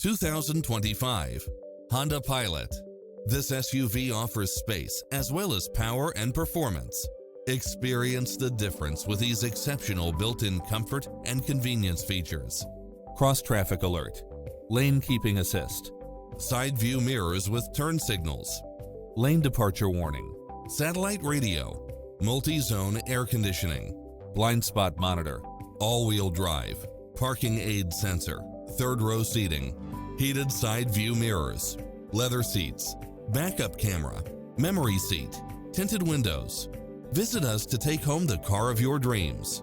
2025 Honda Pilot. This SUV offers space as well as power and performance. Experience the difference with these exceptional built-in comfort and convenience features. Cross-traffic alert, lane keeping assist, side view mirrors with turn signals, lane departure warning, satellite radio, multi-zone air conditioning, blind spot monitor, all-wheel drive, parking aid sensor, third row seating, heated side view mirrors, leather seats, backup camera, memory seat, tinted windows. Visit us to take home the car of your dreams.